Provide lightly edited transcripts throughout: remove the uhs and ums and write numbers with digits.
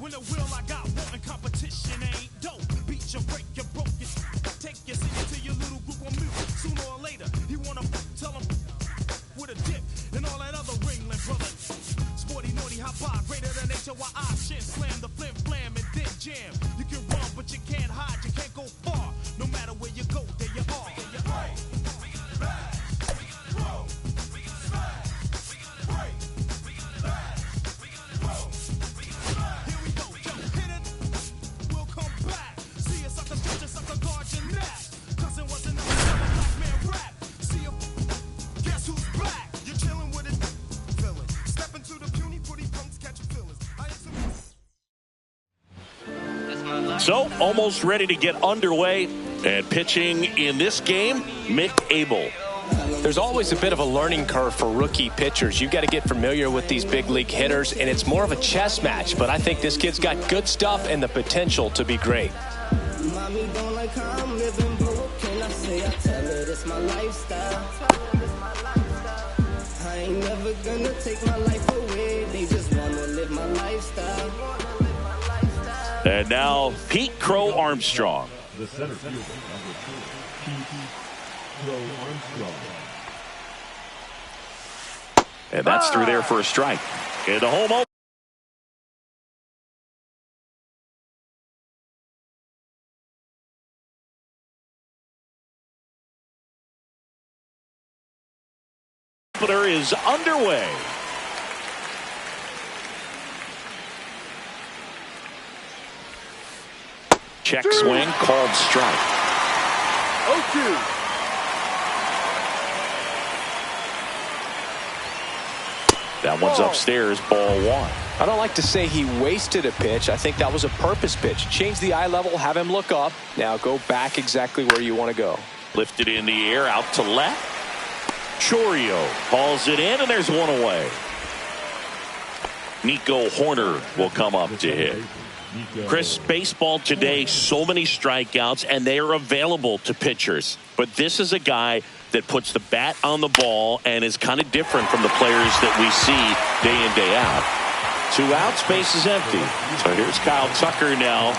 When the will I got wanting competition ain't dope. Beat you, break you, broke you. Take your city to your little group on mute. Sooner or later, he wanna tell him with a dip and all that other ringling brother. Sporty, naughty, hot bar, greater than HOI. Shit, slam the flip, flam, and then jam. You can run, but you can't hide. You can't go far. No matter where you go, there you are. There you are. So, almost ready to get underway. And pitching in this game, Mick Abel. There's always a bit of a learning curve for rookie pitchers. You've got to get familiar with these big league hitters, and it's more of a chess match. But I think this kid's got good stuff and the potential to be great. Mommy don't like how I'm living, but what can I say? I tell her it's my lifestyle. I ain't never gonna take my life away. They just wanna live my lifestyle. And now, Pete Crow Armstrong. The center fielder, number 2, Pete Crow Armstrong. And that's through there for a strike. In the home opener. Is underway. Check swing, called strike. 0-2. That one's upstairs, ball 1. I don't like to say he wasted a pitch. I think that was a purpose pitch. Change the eye level, have him look up. Now go back exactly where you want to go. Lifted in the air, out to left. Chourio hauls it in, and there's one away. Nico Horner will come up to hit. Chris, baseball today, so many strikeouts, and they are available to pitchers. But this is a guy that puts the bat on the ball and is kind of different from the players that we see day in, day out. 2 outs, base is empty. So here's Kyle Tucker now.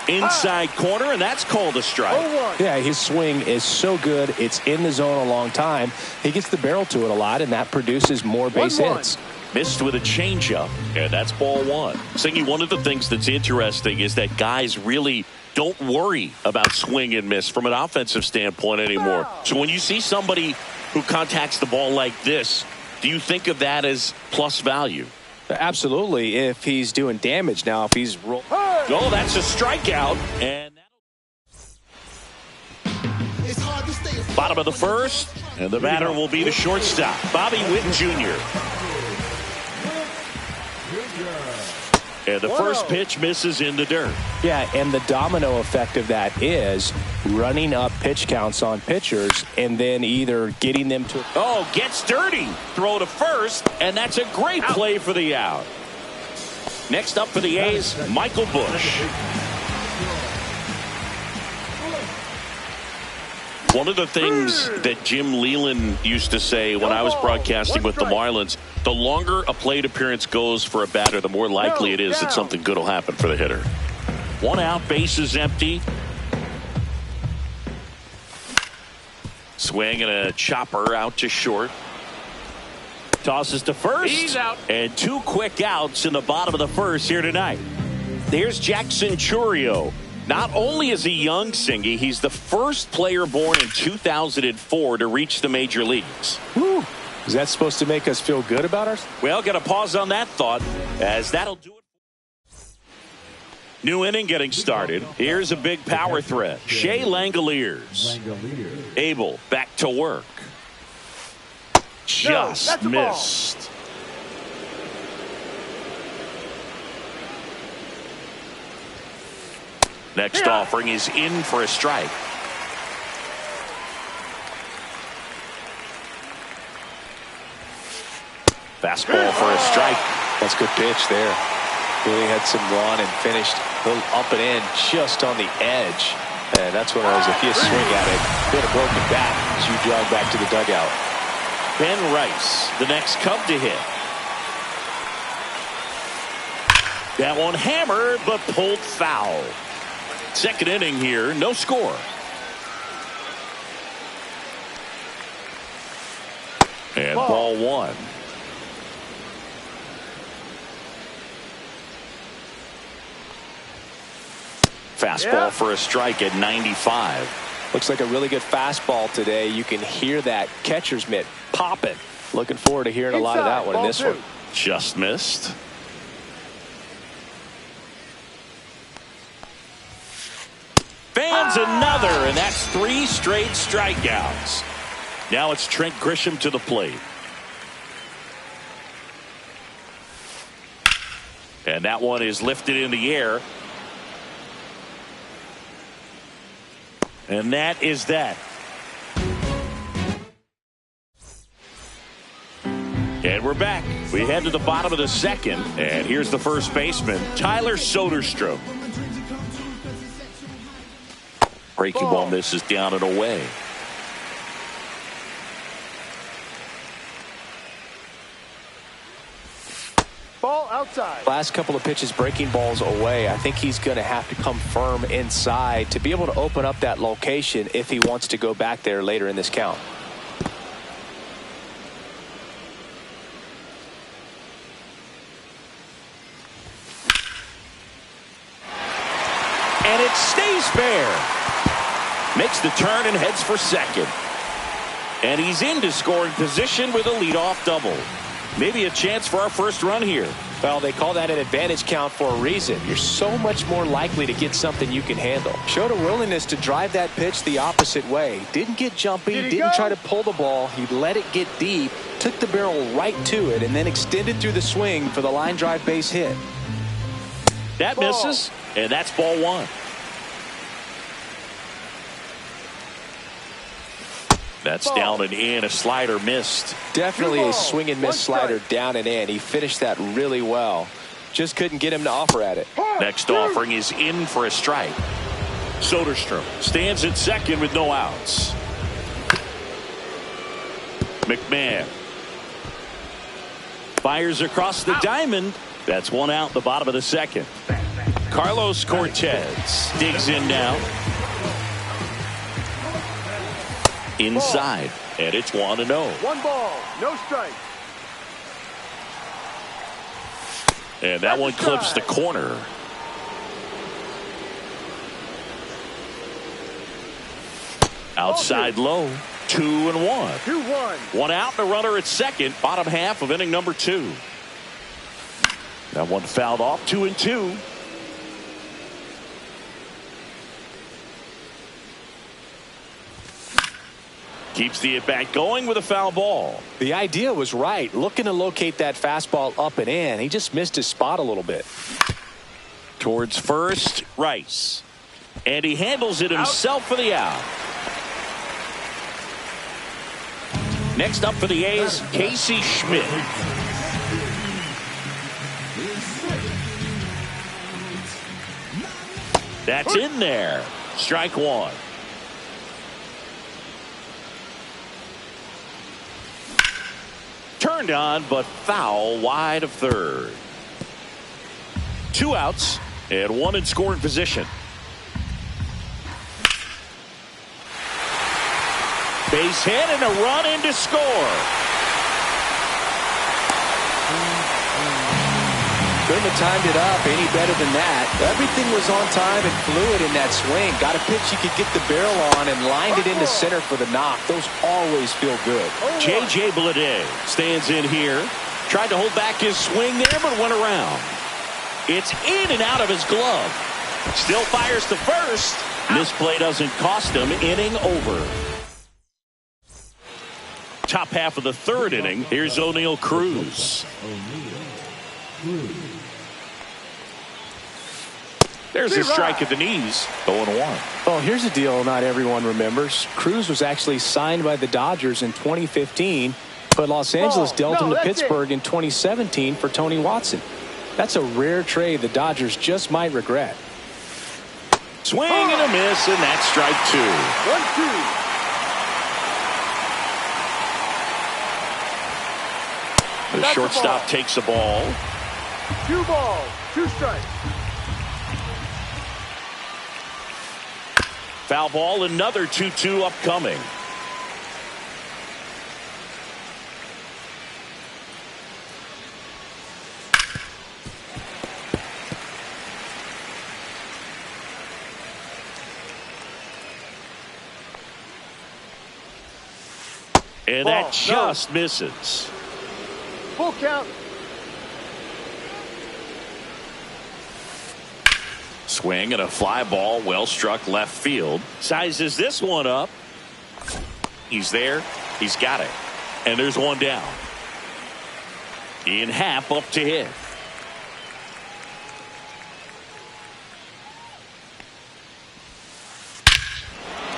Inside corner, and that's called a strike. Yeah, his swing is so good. It's in the zone a long time. He gets the barrel to it a lot, and that produces more base hits. Missed with a changeup, and that's ball 1. Singy, one of the things that's interesting is that guys really don't worry about swing and miss from an offensive standpoint anymore. So when you see somebody who contacts the ball like this, do you think of that as plus value? Absolutely, if he's doing damage. Now, if he's oh, that's a strikeout, and bottom of the first, and the batter will be the shortstop, Bobby Witt Jr. And the first pitch misses in the dirt. Yeah, and the domino effect of that is running up pitch counts on pitchers and then either getting them to... Oh, gets dirty. Throw to first, and that's a great play for the out. Next up for the A's, Michael Busch. One of the things that Jim Leland used to say when I was broadcasting with the Marlins, the longer a plate appearance goes for a batter, the more likely it is that something good will happen for the hitter. 1 out, base is empty. Swing and a chopper out to short. Tosses to first. He's out. And 2 quick outs in the bottom of the first here tonight. There's Jackson Chourio. Not only is he young, Singy, he's the first player born in 2004 to reach the major leagues. Whew. Is that supposed to make us feel good about ours? Well, got to pause on that thought, as that'll do it. New inning getting started. Here's a big power threat. Shea Langoliers. Abel back to work. Just missed. Next offering is in for a strike. Fastball for a strike. That's a good pitch there. Really had some run and finished a little up and in just on the edge. And that's what it was. If you swing at it, hit a broken bat as you jog back to the dugout. Ben Rice, the next Cub to hit. That one hammered, but pulled foul. Second inning here, no score. And ball one. Fastball for a strike at 95. Looks like a really good fastball today. You can hear that catcher's mitt popping. Looking forward to hearing a lot of that one in this one. Just missed. Fans another, and that's 3 straight strikeouts. Now it's Trent Grisham to the plate. And that one is lifted in the air. And that is that. And we're back. We head to the bottom of the second. And here's the first baseman, Tyler Soderstrom. Breaking ball misses down and away. Ball outside. Last couple of pitches breaking balls away. I think he's going to have to come firm inside to be able to open up that location if he wants to go back there later in this count. And it stays fair. Makes the turn and heads for second. And he's into scoring position with a leadoff double. Maybe a chance for our first run here. Well, they call that an advantage count for a reason. You're so much more likely to get something you can handle. Showed a willingness to drive that pitch the opposite way. Didn't get jumpy, didn't try to pull the ball. He let it get deep, took the barrel right to it, and then extended through the swing for the line drive base hit. That misses, and that's ball one. That's down and in. A slider missed. Definitely a swing and miss slider down and in. He finished that really well. Just couldn't get him to offer at it. Next offering is in for a strike. Soderstrom stands at second with no outs. McMahon fires across the diamond. That's one out in the bottom of the second. Carlos Cortez digs in now. Inside, and it's 1-0. 1 ball, no strike. And that one clips the corner. Outside low, 2-1. 2-1. One out, and a runner at second, bottom half of inning number 2. That one fouled off, 2-2. Keeps the at-bat going with a foul ball. The idea was right. Looking to locate that fastball up and in. He just missed his spot a little bit. Towards first, Rice. And he handles it himself for the out. Next up for the A's, Casey Schmidt. That's in there. Strike one. Turned on, but foul wide of third. 2 outs and 1 in scoring position. Base hit and a run in to score. Couldn't have timed it up any better than that. Everything was on time and fluid in that swing. Got a pitch you could get the barrel on and lined it into center for the knock. Those always feel good. J.J. Bleday stands in here. Tried to hold back his swing there, but went around. It's in and out of his glove. Still fires to first. This play doesn't cost him. Inning over. Top half of the third inning. Here's O'Neal Cruz. There's a strike at the knees. 0-1. Well, here's a deal not everyone remembers. Cruz was actually signed by the Dodgers in 2015, but Los Angeles dealt him to Pittsburgh in 2017 for Tony Watson. That's a rare trade the Dodgers just might regret. Swing and a miss, and that's strike 2. The That's shortstop ball. takes the ball. 2 balls, 2 strikes. Foul ball, another 2-2 upcoming. And Ball, that just misses. Full count. Swing and a fly ball, well struck left field. Sizes this one up. He's there. He's got it. And there's one down. Ian Happ up to hit.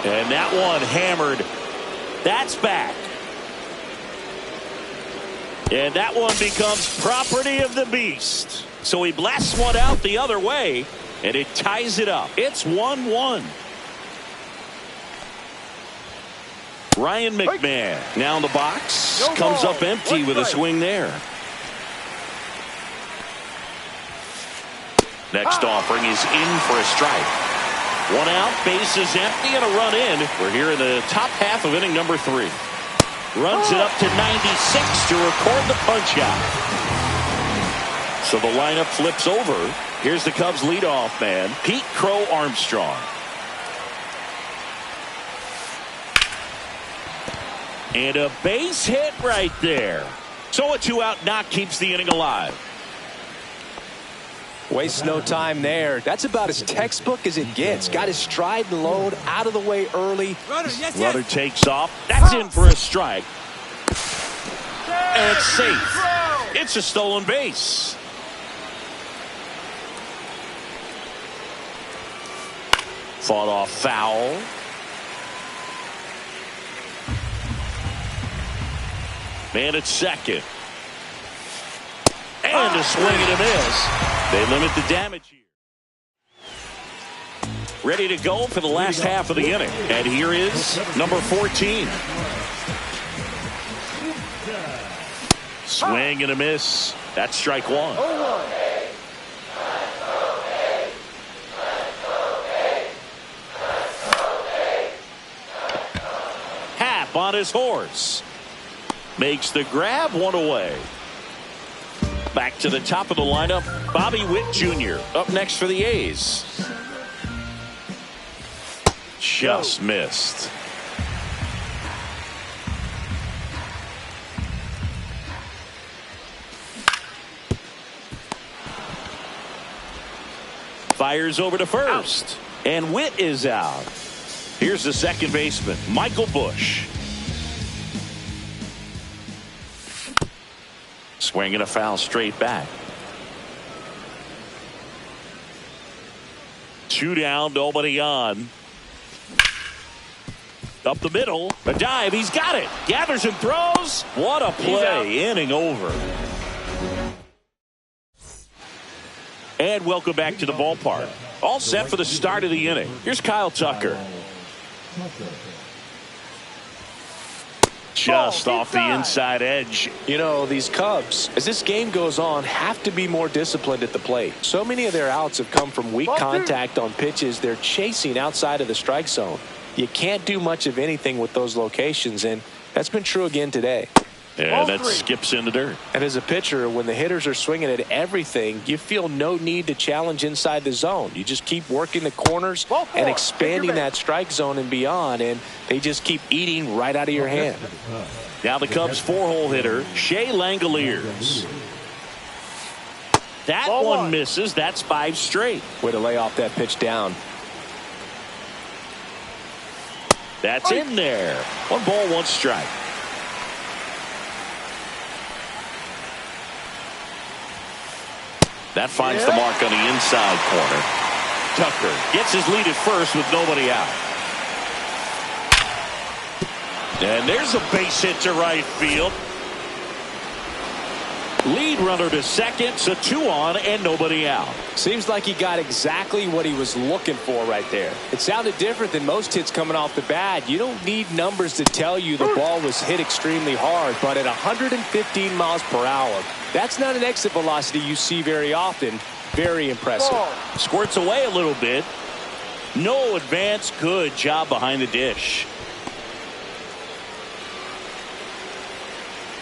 And that one hammered. That's back. And that one becomes property of the beast. So he blasts one out the other way, and it ties it up. It's 1-1. Ryan McMahon now in the box. No comes ball. up empty One with a strike. swing there. Next offering is in for a strike. 1 out, bases empty, and a run in. We're here in the top half of inning number 3. Runs it up to 96 to record the punch out. So the lineup flips over. Here's the Cubs leadoff man, Pete Crow Armstrong. And a base hit right there. So a 2-out knock keeps the inning alive. Wastes no time there. That's about as textbook as it gets. Got his stride and load out of the way early. Runner takes off. That's in for a strike. And it's safe. It's a stolen base. Fought off foul. Man at second. And a swing and a miss. They limit the damage here. Ready to go for the last half of the inning. And here is number 14. Swing and a miss. That's strike 1. 0-1. Happ on his horse. Makes the grab, 1 away. Back to the top of the lineup, Bobby Witt Jr. up next for the A's. Just missed. Fires over to first. And Witt is out. Here's the second baseman, Michael Busch. Swinging a foul straight back. 2 down, nobody on. Up the middle, a dive, he's got it. Gathers and throws. What a play, inning over. And welcome back to the ballpark. All set for the start of the inning. Here's Kyle Tucker. Just off the inside edge. You know, these Cubs, as this game goes on, have to be more disciplined at the plate. So many of their outs have come from weak contact on pitches they're chasing outside of the strike zone. You can't do much of anything with those locations, and that's been true again today. And that skips in the dirt. And as a pitcher, when the hitters are swinging at everything, you feel no need to challenge inside the zone. You just keep working the corners and expanding that strike zone and beyond, and they just keep eating right out of your hand. Now the Cubs' 4-hole hitter, Shea Langoliers. That one misses. That's 5 straight. Way to lay off that pitch down. That's in there. 1 ball, 1 strike. That finds the mark on the inside corner. Tucker gets his lead at first with nobody out. And there's a base hit to right field. Lead runner to second, so 2 on and nobody out. Seems like he got exactly what he was looking for right there. It sounded different than most hits coming off the bat. You don't need numbers to tell you the ball was hit extremely hard, but at 115 miles per hour, that's not an exit velocity you see very often. Very impressive. Squirts away a little bit. No advance. Good job behind the dish.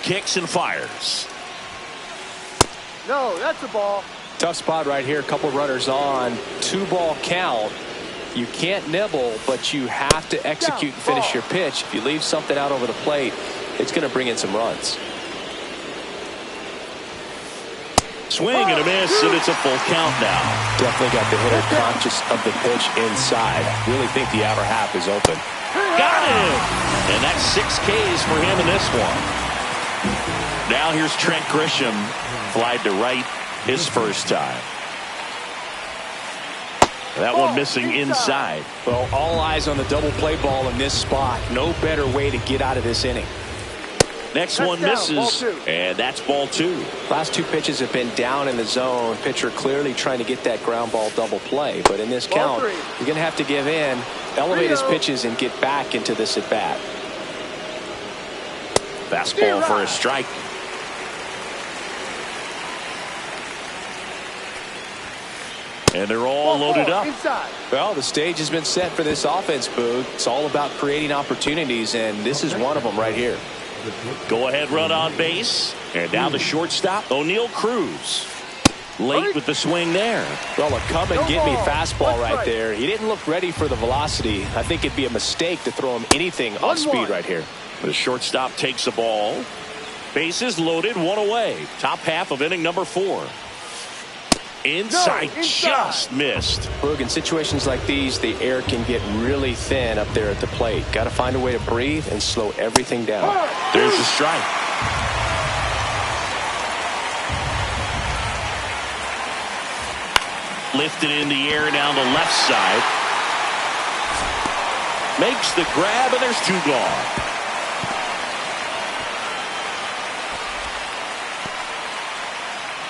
Kicks and fires. No, that's a ball. Tough spot right here. A couple runners on. 2-ball count. You can't nibble, but you have to execute and finish your pitch. If you leave something out over the plate, it's going to bring in some runs. Swing and a miss, and it's a full count now. Definitely got the hitter conscious of the pitch inside. Really think the outer half is open. Got him! And that's 6 Ks for him in this one. Now here's Trent Grisham. Flied to right his first time. That one missing inside. Well, all eyes on the double play ball in this spot. No better way to get out of this inning. Next one misses, and that's ball 2. Last 2 pitches have been down in the zone. Pitcher clearly trying to get that ground ball double play. But in this count, you're going to have to give in, elevate his pitches, and get back into this at bat. Fastball for a strike. And they're all loaded up. Well, the stage has been set for this offense, Boog. It's all about creating opportunities, and this is one of them right here. Go ahead run on base. And now the shortstop, O'Neal Cruz. Late with the swing there. Well, a come and get me fastball right there. He didn't look ready for the velocity. I think it'd be a mistake to throw him anything off speed right here. The shortstop takes the ball. Bases loaded, 1 away. Top half of inning number 4. Inside, just missed. Boog, in situations like these, the air can get really thin up there at the plate. Got to find a way to breathe and slow everything down. There's the strike. Lifted in the air down the left side. Makes the grab, and there's 2 gone.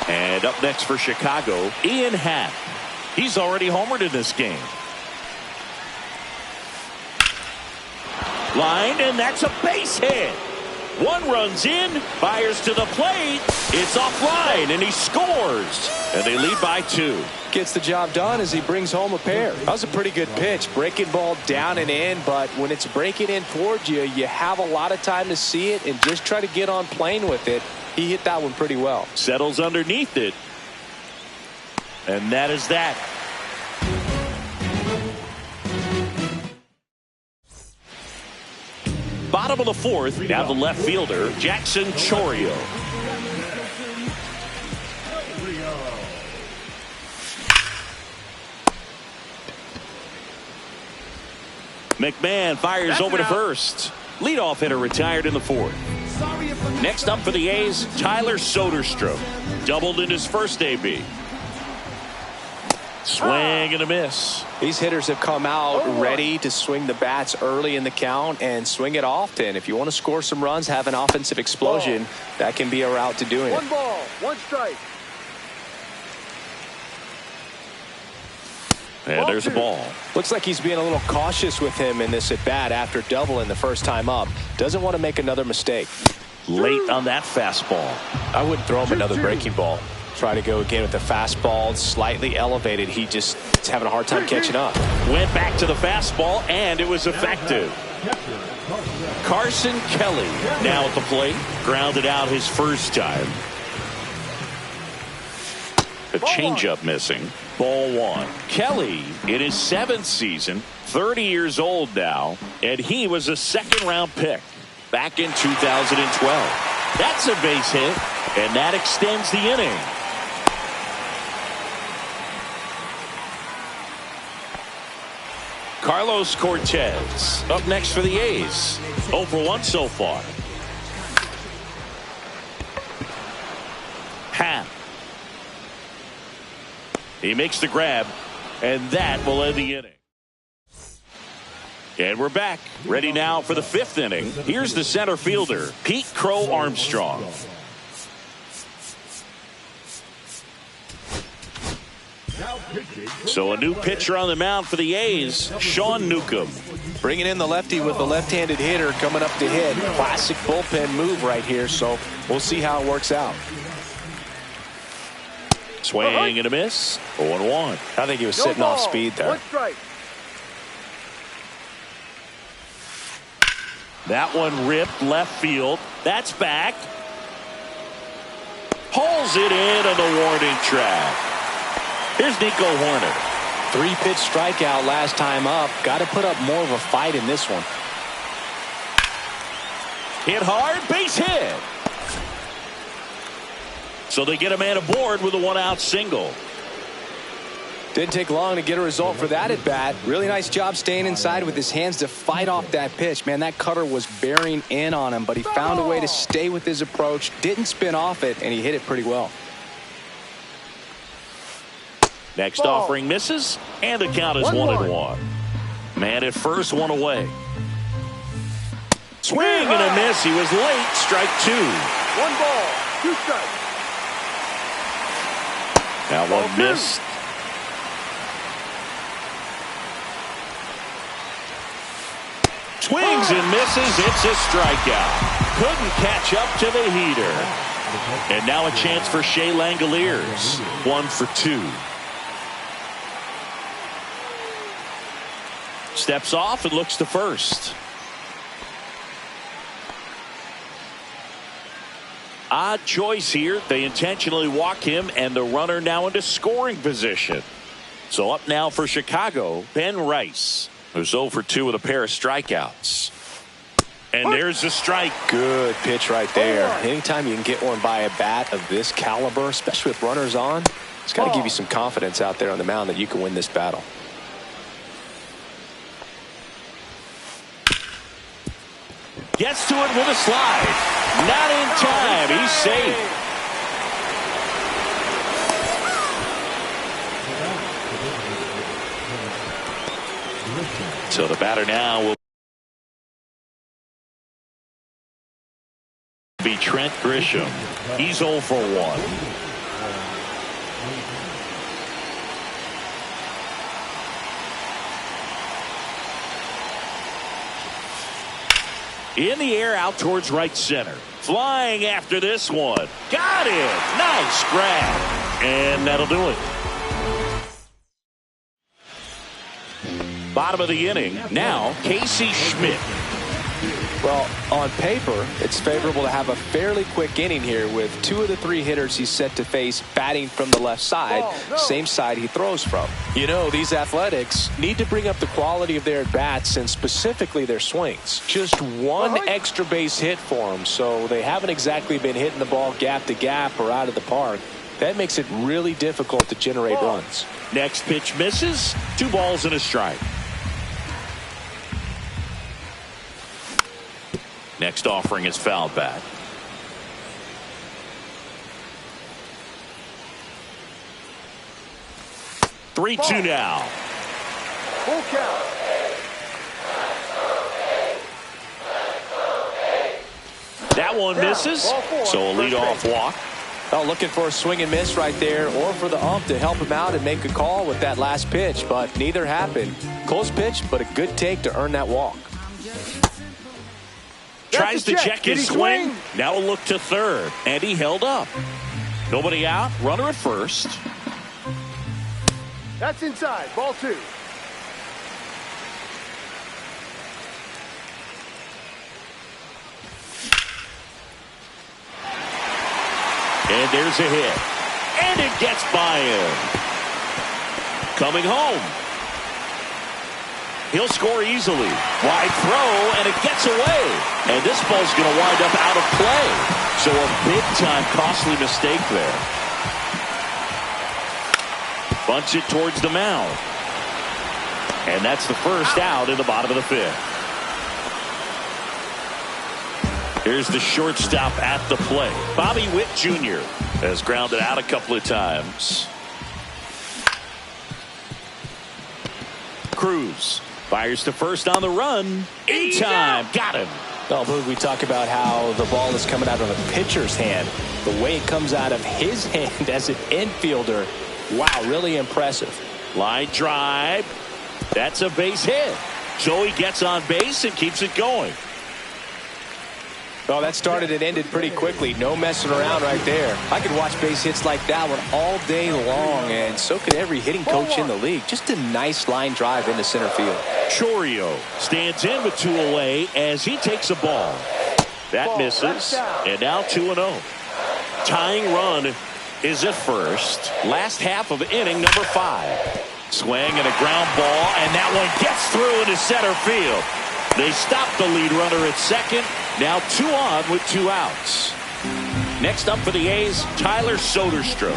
And up next for Chicago, Ian Happ. He's already homered in this game. Line, and that's a base hit. 1 runs in, fires to the plate. It's offline, and he scores. And they lead by 2. Gets the job done as he brings home a pair. That was a pretty good pitch. Breaking ball down and in, but when it's breaking in towards you, you have a lot of time to see it and just try to get on plane with it. He hit that one pretty well. Settles underneath it. And that is that. Bottom of the 4th, now the left fielder, Jackson Chourio. McMahon fires over to first. Leadoff hitter retired in the 4th. Next up for the A's, Tyler Soderstrom. Doubled in his first AB. Swing and a miss. These hitters have come out ready to swing the bats early in the count and swing it often. If you want to score some runs, have an offensive explosion, that can be a route to doing it. 1 ball, 1 strike. And there's a ball. Looks like he's being a little cautious with him in this at bat after doubling the first time up. Doesn't want to make another mistake. Late on that fastball. I wouldn't throw him another breaking ball. Try to go again with the fastball, slightly elevated. He just is having a hard time catching up. Went back to the fastball, and it was effective. Carson Kelly now at the plate. Grounded out his first time. A changeup missing. Ball 1. Kelly in his 7th season, 30 years old now, and he was a 2nd-round pick back in 2012. That's a base hit, and that extends the inning. Carlos Cortez up next for the A's. 0 for 1 so far. Happ. He makes the grab, and that will end the inning. And we're back, ready now for the 5th inning. Here's the center fielder, Pete Crow Armstrong. So a new pitcher on the mound for the A's, Sean Newcomb. Bringing in the lefty with the left-handed hitter coming up to hit. Classic bullpen move right here, so we'll see how it works out. Swing and a miss. 0-1. I think he was sitting off speed there. 1 strike. That one ripped left field. That's back. Pulls it in on the warning track. Here's Nico Horner. 3-pitch strikeout last time up. Got to put up more of a fight in this one. Hit hard, base hit. So they get a man aboard with a 1-out single. Didn't take long to get a result for that at bat. Really nice job staying inside with his hands to fight off that pitch. Man, that cutter was bearing in on him, but he found a way to stay with his approach, didn't spin off it, and he hit it pretty well. Next offering misses, and the count is 1-1. Man at first, one away. Swing and a miss. He was late. Strike 2. 1 ball, 2 strikes. That one missed. Swings and misses. It's a strikeout. Couldn't catch up to the heater. And now a chance for Shea Langoliers. 1 for 2. Steps off and looks to first. Odd choice here. They intentionally walk him, and the runner now into scoring position. So up now for Chicago, Ben Rice, who's 0 for 2 with a pair of strikeouts. And there's the strike. Good pitch right there. Anytime you can get one by a bat of this caliber, especially with runners on, it's got to give you some confidence out there on the mound that you can win this battle. Gets to it with a slide. Not in time. He's safe. So the batter now will be Trent Grisham. He's 0 for 1. In the air out towards right center. Flying after this one. Got it. Nice grab. And that'll do it. Bottom of the inning. Now Casey Schmidt. Well, on paper, it's favorable to have a fairly quick inning here with 2 of the 3 hitters he's set to face batting from the left side, same side he throws from. You know, these Athletics need to bring up the quality of their at-bats and specifically their swings. Just 1 extra base hit for them, so they haven't exactly been hitting the ball gap to gap or out of the park. That makes it really difficult to generate runs. Next pitch misses. 2 balls and a strike. Next offering is fouled back. Three, 2 now. Full count. That one misses. So a leadoff walk. Well, looking for a swing and miss right there, or for the ump to help him out and make a call with that last pitch, but neither happened. Close pitch, but a good take to earn that walk. Tries to check his swing. Now a look to third, and he held up. Nobody out. Runner at first. That's inside. Ball 2. And there's a hit. And it gets by him. Coming home. He'll score easily. Wide throw, and it gets away. And this ball's going to wind up out of play. So a big-time costly mistake there. Bunts it towards the mound. And that's the first out in the bottom of the 5th. Here's the shortstop at the plate. Bobby Witt Jr. has grounded out a couple of times. Cruz fires to first on the run. In time. Got him. Well, Boog, we talk about how the ball is coming out of a pitcher's hand. The way it comes out of his hand as an infielder, wow, really impressive. Line drive. That's a base hit. So he gets on base and keeps it going. Well, that started and ended pretty quickly. No messing around right there. I could watch base hits like that one all day long, and so could every hitting coach in the league. Just a nice line drive into center field. Chourio stands in with 2 away as he takes a ball. That misses, and now 2-0. Tying run is at first. Last half of inning number 5. Swing and a ground ball, and that one gets through into center field. They stop the lead runner at second. Now 2 on with 2 outs. Next up for the A's, Tyler Soderstrom.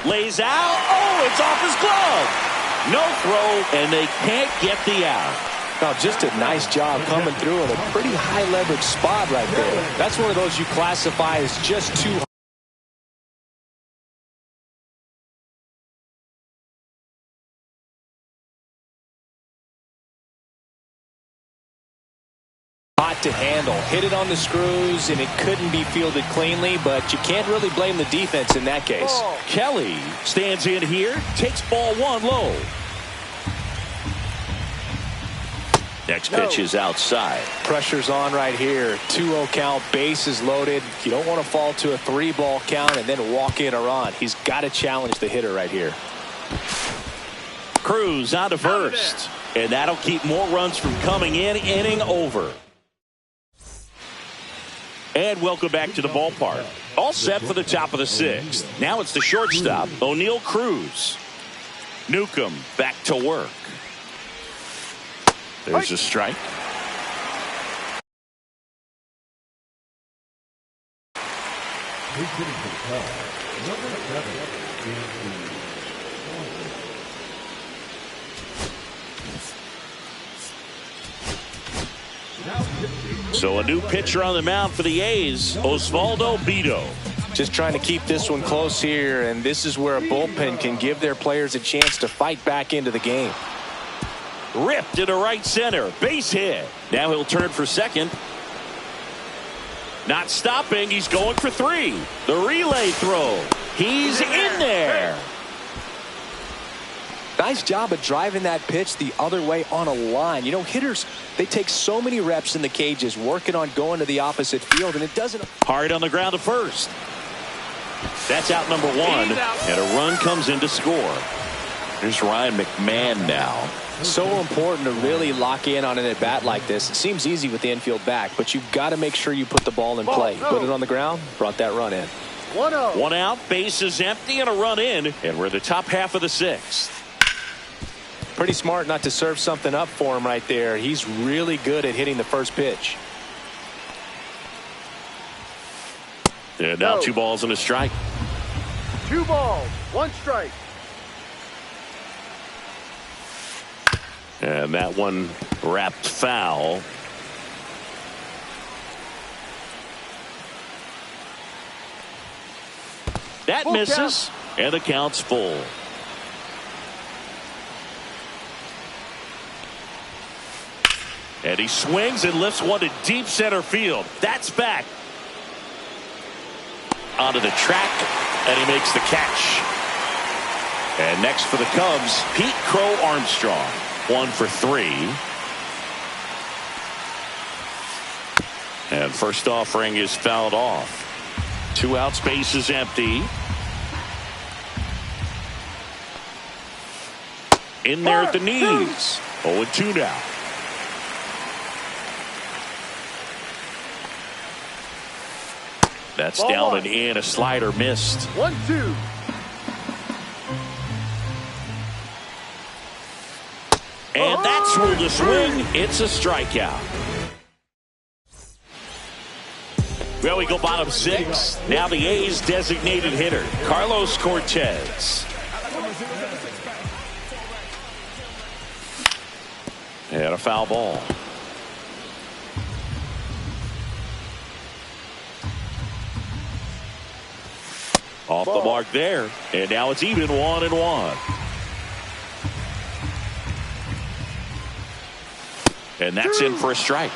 Lays out. Oh, it's off his glove. No throw, and they can't get the out. Now, just a nice job coming through in a pretty high leverage spot right there. That's one of those you classify as just too hot to handle. Hit it on the screws, and it couldn't be fielded cleanly, but you can't really blame the defense in that case. Kelly stands in here, takes ball 1 low. Next pitch is outside. Pressure's on right here. 2-0 count, bases loaded. You don't want to fall to a 3-ball count and then walk in a run. He's got to challenge the hitter right here. Cruz on to first, and that'll keep more runs from coming in. Inning over. And welcome back to the ballpark. All set for the top of the 6th. Now it's the shortstop, O'Neal Cruz. Newcomb back to work. There's a strike. So a new pitcher on the mound for the A's, Osvaldo Bido. Just trying to keep this one close here, and this is where a bullpen can give their players a chance to fight back into the game. Ripped into right center. Base hit. Now he'll turn for second. Not stopping. He's going for 3. The relay throw. He's in there. Nice job of driving that pitch the other way on a line. You know, hitters, they take so many reps in the cages working on going to the opposite field, and it doesn't. Hard on the ground to first. That's out number 1, and a run comes in to score. Here's Ryan McMahon now. So important to really lock in on an at-bat like this. It seems easy with the infield back, but you've got to make sure you put the ball in play. Put it on the ground, brought that run in. 1-0. 1 out, bases empty, and a run in, and we're the top half of the 6th. Pretty smart not to serve something up for him right there. He's really good at hitting the first pitch. And now 2 balls and a strike. 2 balls, 1 strike. And that one wrapped foul. That misses, and the count's full. And he swings and lifts one to deep center field. That's back. Onto the track, and he makes the catch. And next for the Cubs, Pete Crow Armstrong. 1 for 3. And first offering is fouled off. 2 outs, base is empty. In there at the knees. 0-2 now. That's down and in. A slider missed. 1-2. And that's where the swing. It's a strikeout. Well, we go bottom 6. Now the A's designated hitter, Carlos Cortez. And a foul ball. Off the mark there. And now it's even 1-1. And that's in for a strike.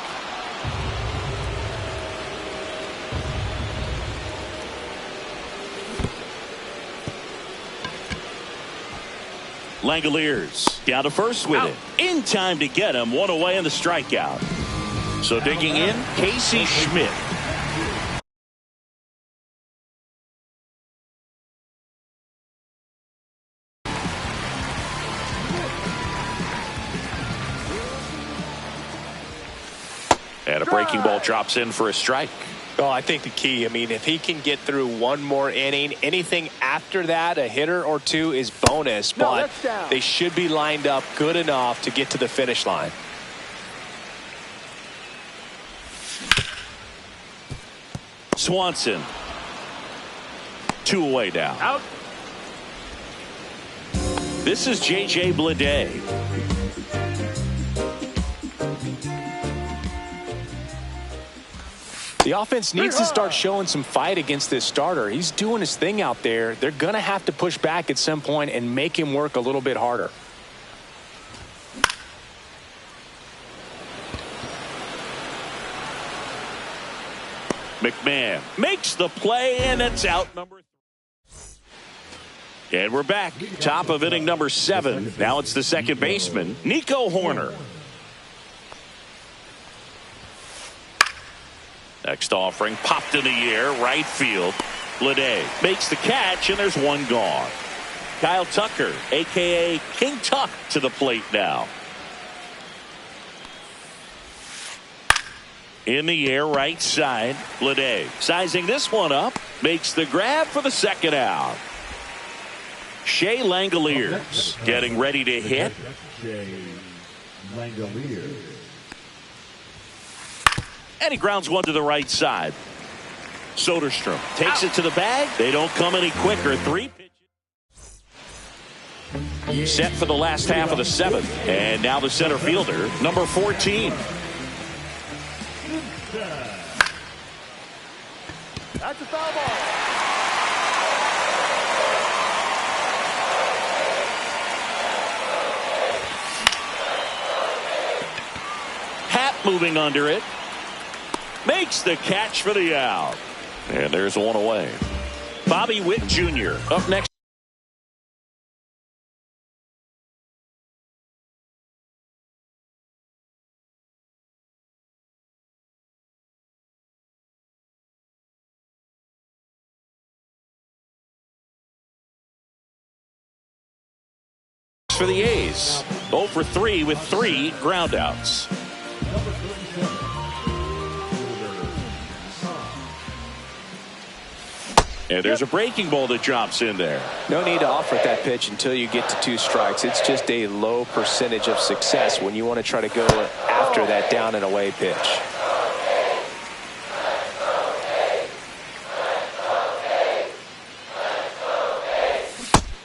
Langoliers down to first with it. In time to get him. One away in the strikeout. So digging in, Casey Schmidt. And a breaking ball drops in for a strike. Well, I think the key, if he can get through one more inning, anything after that, a hitter or two is bonus. But they should be lined up good enough to get to the finish line. Swanson. 2 away now. Out. This is J.J. Bleday. The offense needs to start showing some fight against this starter. He's doing his thing out there. They're going to have to push back at some point and make him work a little bit harder. McMahon makes the play, and it's out number 3. And we're back. Top of inning number 7. Now it's the second baseman, Nico Hoerner. Next offering popped in the air, right field. Bleday makes the catch, and there's one gone. Kyle Tucker, a.k.a. King Tuck, to the plate now. In the air, right side, Bleday sizing this one up, makes the grab for the second out. Shea Langoliers getting ready to hit. Shea Langoliers. And he grounds one to the right side. Soderstrom takes it to the bag. They don't come any quicker. 3 pitches. Set for the last half of the 7th. And now the center fielder, number 14. That's a foul ball. Hat moving under it. Makes the catch for the out. And there's one away. Bobby Witt Jr. up next. For the A's. 0 for 3 with 3 groundouts. And there's a breaking ball that drops in there. No need to offer that pitch until you get to 2 strikes. It's just a low percentage of success when you want to try to go after that down and away pitch.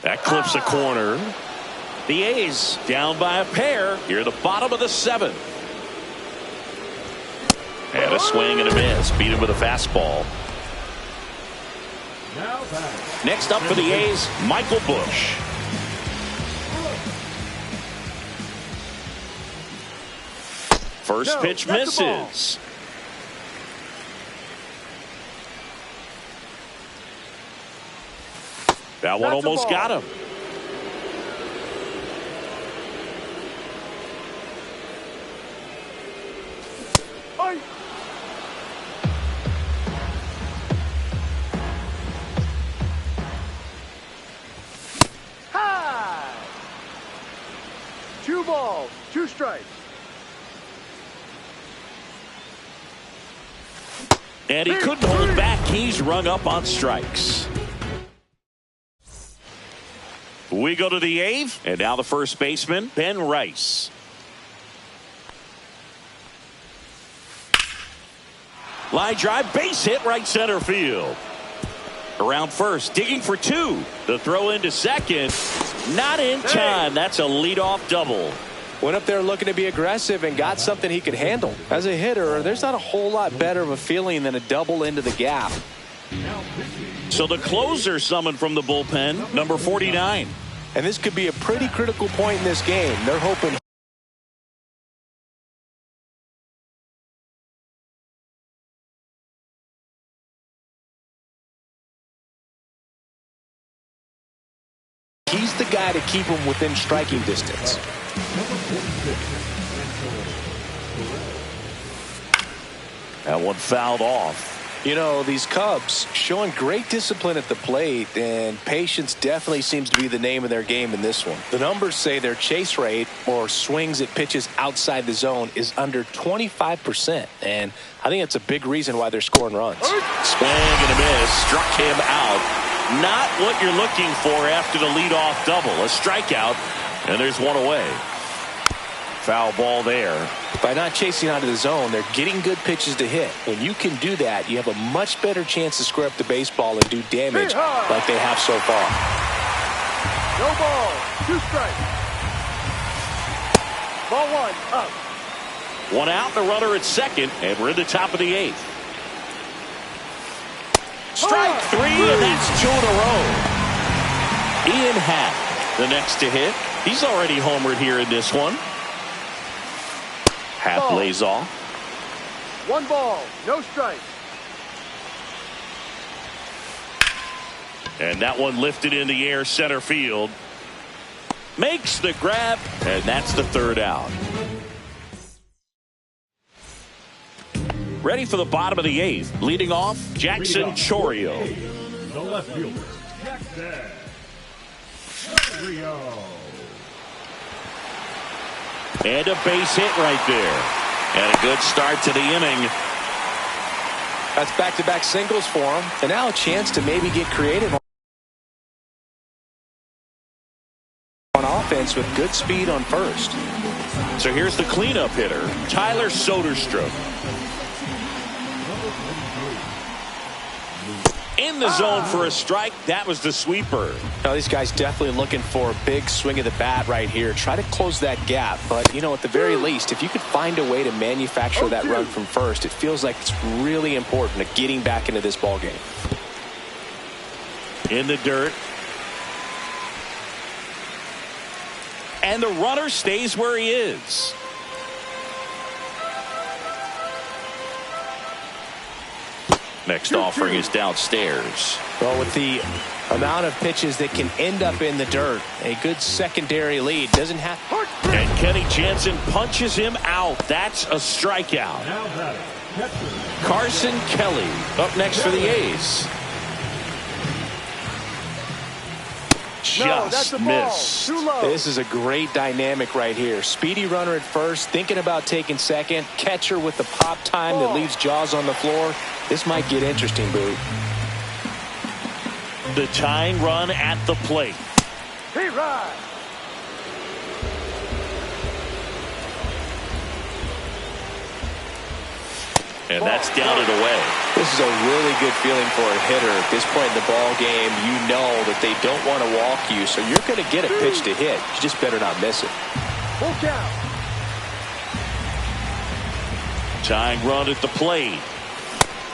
That clips the corner. The A's down by a pair here at the bottom of the 7th. And a swing and a miss. Beat him with a fastball. Next up for the A's, Michael Busch. First pitch misses. That one almost got him. High. 2 balls, 2 strikes. And he couldn't hold back. He's rung up on strikes. We go to the 8th, and now the first baseman, Ben Rice. Line drive, base hit, right center field. Around first, digging for 2. The throw into second, not in time. That's a leadoff double. Went up there looking to be aggressive and got something he could handle. As a hitter, there's not a whole lot better of a feeling than a double into the gap. So the closer summoned from the bullpen, number 49. And this could be a pretty critical point in this game. They're hoping He's the guy to keep him within striking distance. That one fouled off. You know, these Cubs showing great discipline at the plate, and patience definitely seems to be the name of their game in this one. The numbers say their chase rate, or swings at pitches outside the zone, is under 25%, and I think it's a big reason why they're scoring runs. Swing and a miss, struck him out. Not what you're looking for after the leadoff double. A strikeout, and there's one away. Foul ball there. By not chasing out of the zone, they're getting good pitches to hit. When you can do that, you have a much better chance to square up the baseball and do damage like they have so far. No ball. 2 strikes. Ball 1 up. One out, the runner at second, and we're in the top of the 8th. Strike 3, and that's 2 in a row. Ian Happ, the next to hit. He's already homered here in this one. Happ lays off. 1 ball, no strikes. And that one lifted in the air center field. Makes the grab, and that's the 3rd out. Ready for the bottom of the 8th. Leading off, Jackson Chourio. The left fielder, Jackson Chourio. And a base hit right there. And a good start to the inning. That's back-to-back singles for him. And now a chance to maybe get creative on offense with good speed on first. So here's the cleanup hitter, Tyler Soderstrom. In the zone for a strike. That was the sweeper. Now these guys definitely looking for a big swing of the bat right here. Try to close that gap. But, you know, at the very least, if you could find a way to manufacture that run from first, it feels like it's really important to getting back into this ball game. In the dirt. And the runner stays where he is. Next offering is downstairs. Well, with the amount of pitches that can end up in the dirt, a good secondary lead doesn't have. And Kenny Jansen punches him out. That's a strikeout. Carson Kelly up next for the A's. Just missed. This is a great dynamic right here. Speedy runner at first, thinking about taking second. Catcher with the pop time that leaves Jaws on the floor. This might get interesting, Boo. The tying run at the plate. Hey, ride. And that's down and away. This is a really good feeling for a hitter at this point in the ball game. You know that they don't want to walk you, so you're going to get a pitch to hit. You just better not miss it. Full count. Tying run at the plate.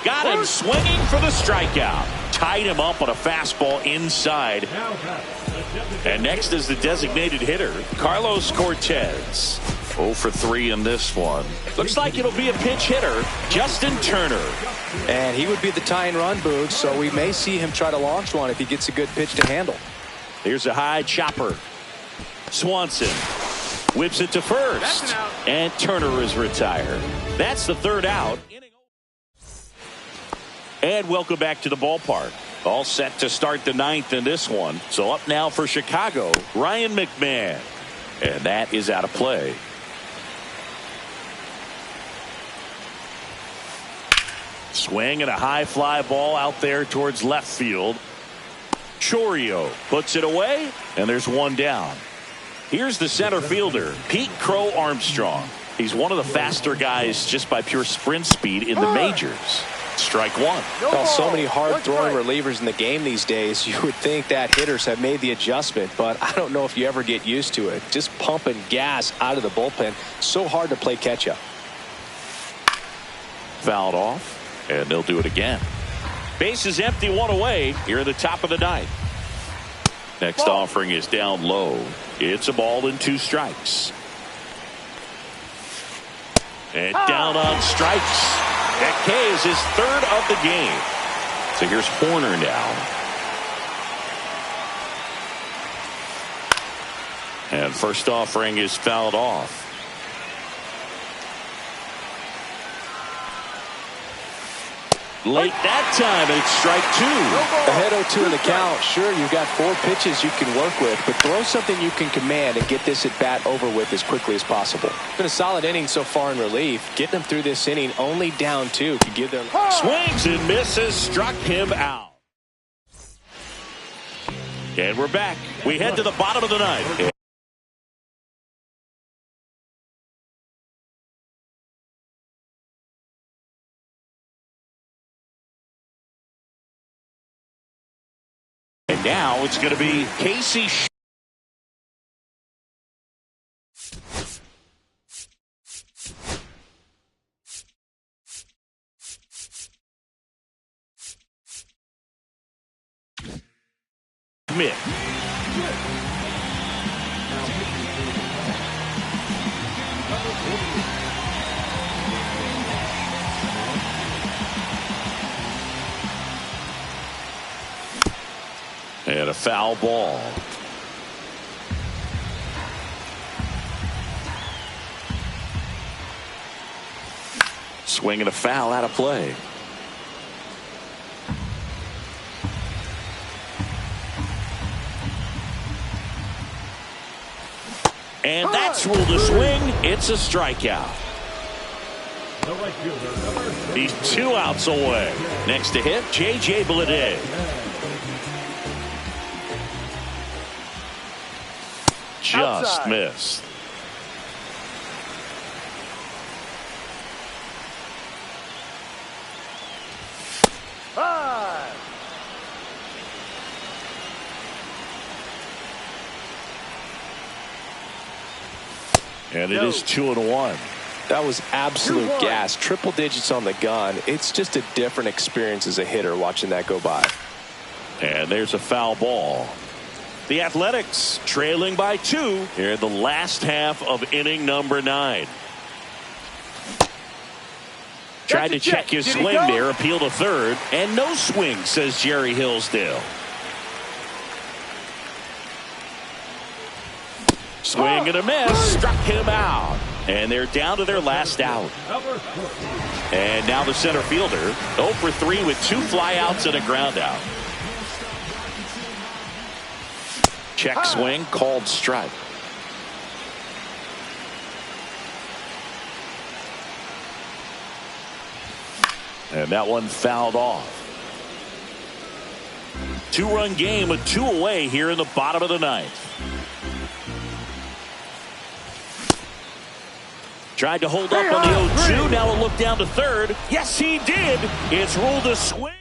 Got him swinging for the strikeout. Tied him up on a fastball inside. And next is the designated hitter, Carlos Cortez. 0 for 3 in this one. Looks like it'll be a pinch hitter, Justin Turner. And he would be the tying run, Boog, so we may see him try to launch one if he gets a good pitch to handle. Here's a high chopper. Swanson whips it to first. And Turner is retired. That's the 3rd out. And welcome back to the ballpark. All set to start the 9th in this one. So up now for Chicago, Ryan McMahon. And that is out of play. Swing and a high fly ball out there towards left field. Chourio puts it away, and there's one down. Here's the center fielder, Pete Crow Armstrong. He's one of the faster guys just by pure sprint speed in the majors. Strike 1. Well, so many hard-throwing relievers in the game these days, you would think that hitters have made the adjustment, but I don't know if you ever get used to it. Just pumping gas out of the bullpen, so hard to play catch-up. Fouled off. And they'll do it again. Base is empty, one away here at the top of the 9th. Next offering is down low. It's a ball and 2 strikes. And down on strikes. That K is his 3rd of the game. So here's Horner now. And first offering is fouled off. Late that time, and it's strike two. Ahead 0-2 in the count. Sure, you've got 4 pitches you can work with, but throw something you can command and get this at bat over with as quickly as possible. It's been a solid inning so far in relief. Getting them through this inning only down 2 could give them. Swings and misses, struck him out. And we're back. We head to the bottom of the ninth. And now it's going to be Casey Schmidt. And a foul ball. Swing and a foul out of play. And that's ruled a swing. It's a strikeout. He's 2 outs away. Next to hit, J.J. Bleday. Just Outside. missed. Five. And it is 2-1. That was absolute gas. Triple digits on the gun. It's just a different experience as a hitter watching that go by. And there's a foul ball. The Athletics trailing by 2 here in the last half of inning number 9. Tried to check his swing there, appeal to third, and no swing, says Jerry Hillsdale. Swing and a miss, struck him out. And they're down to their last out. And now the center fielder, 0 for 3 with 2 flyouts and a ground out. Check swing, called strike. And that one fouled off. 2-run game with 2 away here in the bottom of the 9th. Tried to hold up on the 0-2. Now a look down to third. Yes, he did. It's ruled a swing.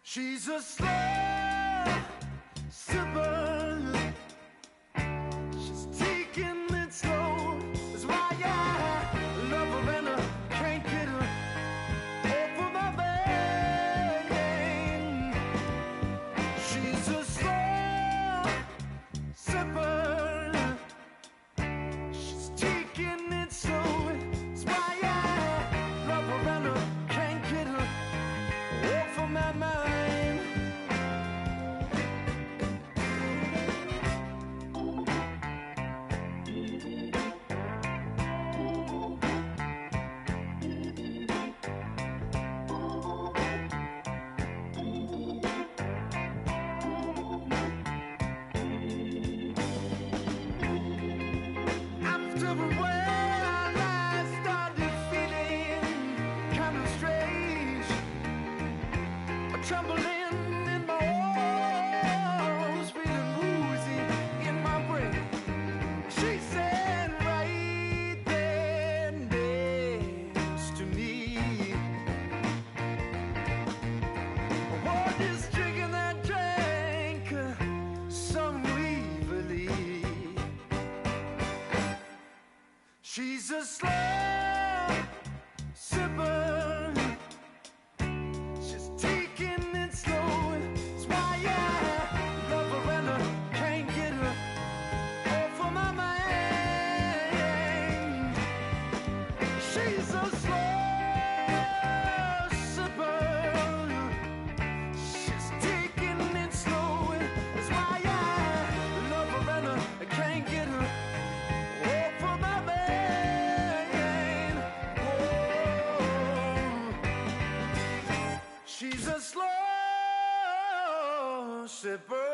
She's a slow sipper. She's taking it slow. That's why I love her and I can't get her off of my vein. She's a slow sipper. She's taking it slow. That's why I love her and I can't get her off of my mind. trembling in my arms, feeling woozy in my brain. She said right there next to me, what is drinking that drank some evilly. She's a slow sipper, she's taking it slow. That's why I love her and I can't get her off of my mind. She's a slow sipper, she's taking it slow. That's why I love her and I can't get her off of my mind. She's a slow sipper.